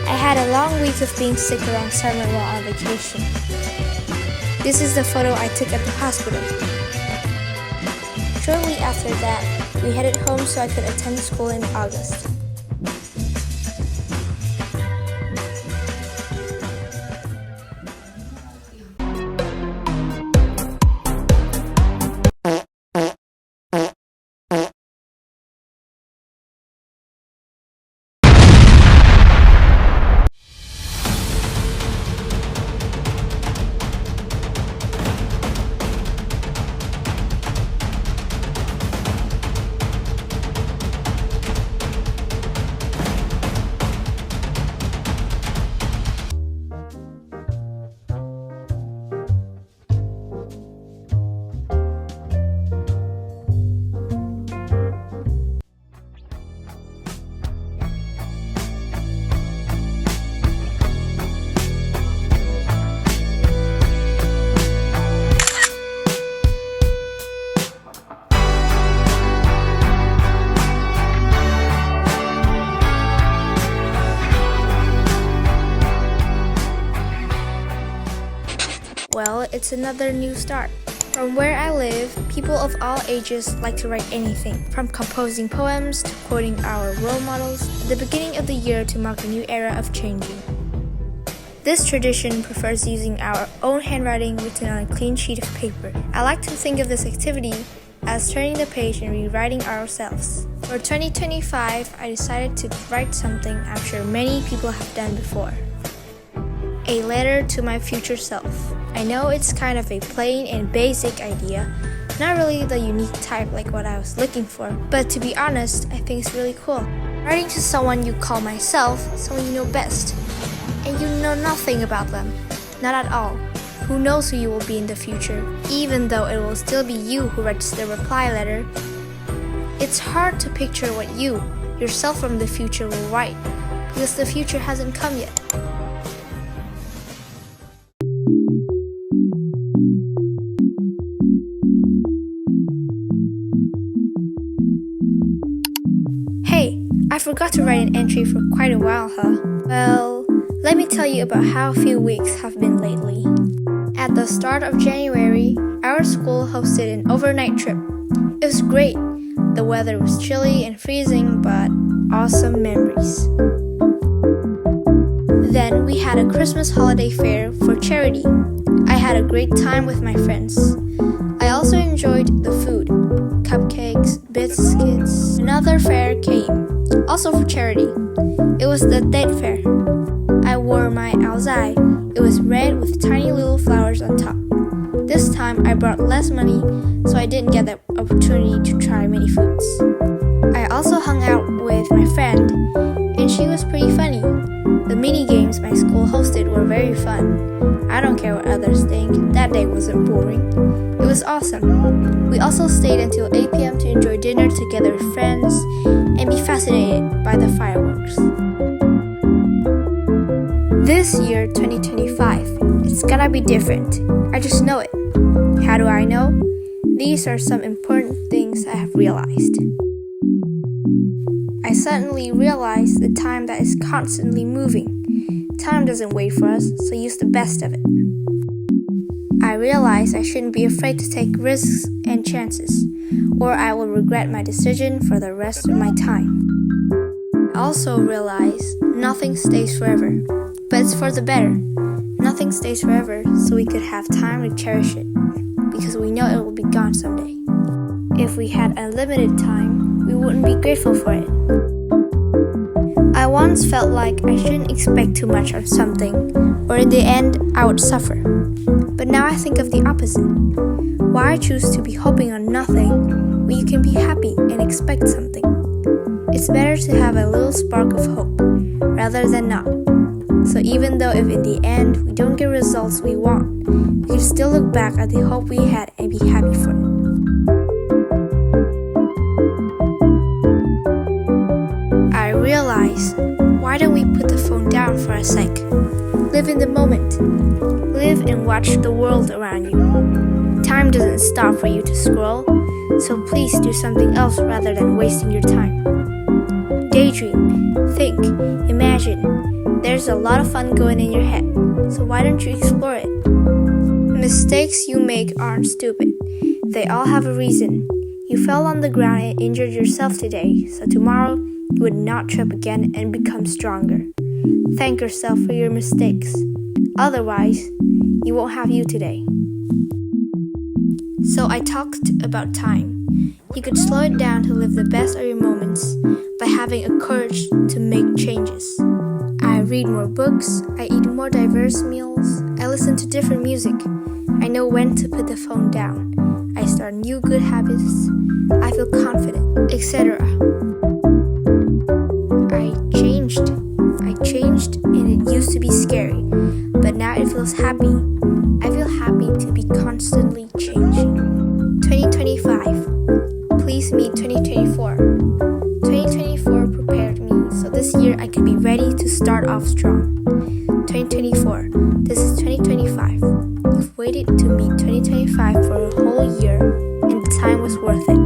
I had a long week of being sick around summer while on vacation. This is the photo I took at the hospital. Shortly after that, we headed home so I could attend school in August. Well, it's another new start. From where I live, people of all ages like to write anything, from composing poems to quoting our role models at the beginning of the year to mark a new era of changing. This tradition prefers using our own handwriting written on a clean sheet of paper. I like to think of this activity as turning the page and rewriting ourselves. For 2025, I decided to write something I'm sure many people have done before. A letter to my future self. I know it's kind of a plain and basic idea, not really the unique type like what I was looking for, but to be honest, I think it's really cool. Writing to someone you call myself, someone you know best, and you know nothing about them, not at all. Who knows who you will be in the future, even though it will still be you who writes the reply letter. It's hard to picture what you, yourself from the future, will write, because the future hasn't come yet. I forgot to write an entry for quite a while, huh? Well, let me tell you about how a few weeks have been lately. At the start of January, our school hosted an overnight trip. It was great. The weather was chilly and freezing, but awesome memories. Then we had a Christmas holiday fair for charity. I had a great time with my friends. I also enjoyed the food, cupcakes, biscuits. Another fair came, also for charity. It was the date fair. I wore my alzai. It was red with tiny little flowers on top. This time I brought less money, so I didn't get the opportunity to try many foods. I also hung out with my friend, and she was pretty funny. The mini games my school hosted were very fun. I don't care what others think, that day wasn't boring. It was awesome. We also stayed until 8 p.m. to enjoy dinner together with friends and be fascinated by the fireworks. This year, 2025, it's gonna be different. I just know it. How do I know? These are some important things I have realized. I suddenly realized the time that is constantly moving. Time doesn't wait for us, so use the best of it. I realized I shouldn't be afraid to take risks and chances, or I will regret my decision for the rest of my time. I also realized nothing stays forever, but it's for the better. Nothing stays forever, so we could have time to cherish it, because we know it will be gone someday. If we had unlimited time, we wouldn't be grateful for it. I once felt like I shouldn't expect too much on something, or in the end, I would suffer. But now I think of the opposite. Why choose to be hoping on nothing when you can be happy and expect something? It's better to have a little spark of hope rather than not. So even though if in the end we don't get results we want, we can still look back at the hope we had and be happy for it. I realize, why don't we put the phone down for a sec? Live in the moment. Live and watch the world around you. Time doesn't stop for you to scroll, so please do something else rather than wasting your time. Daydream, think, imagine. There's a lot of fun going in your head, so why don't you explore it? Mistakes you make aren't stupid. They all have a reason. You fell on the ground and injured yourself today, so tomorrow you would not trip again and become stronger. Thank yourself for your mistakes. Otherwise, you won't have you today. So I talked about time. You could slow it down to live the best of your moments by having a courage to make changes. I read more books, I eat more diverse meals, I listen to different music. I know when to put the phone down. I start new good habits. I feel confident, etc. I changed and it used to be scary, but now it feels happy. I feel happy to be constantly changing. 2025. Please meet 2024. 2024 prepared me, so this year I could be ready to start off strong. 2024. This is 2025. You've waited to meet 2025 for a whole year, and the time was worth it.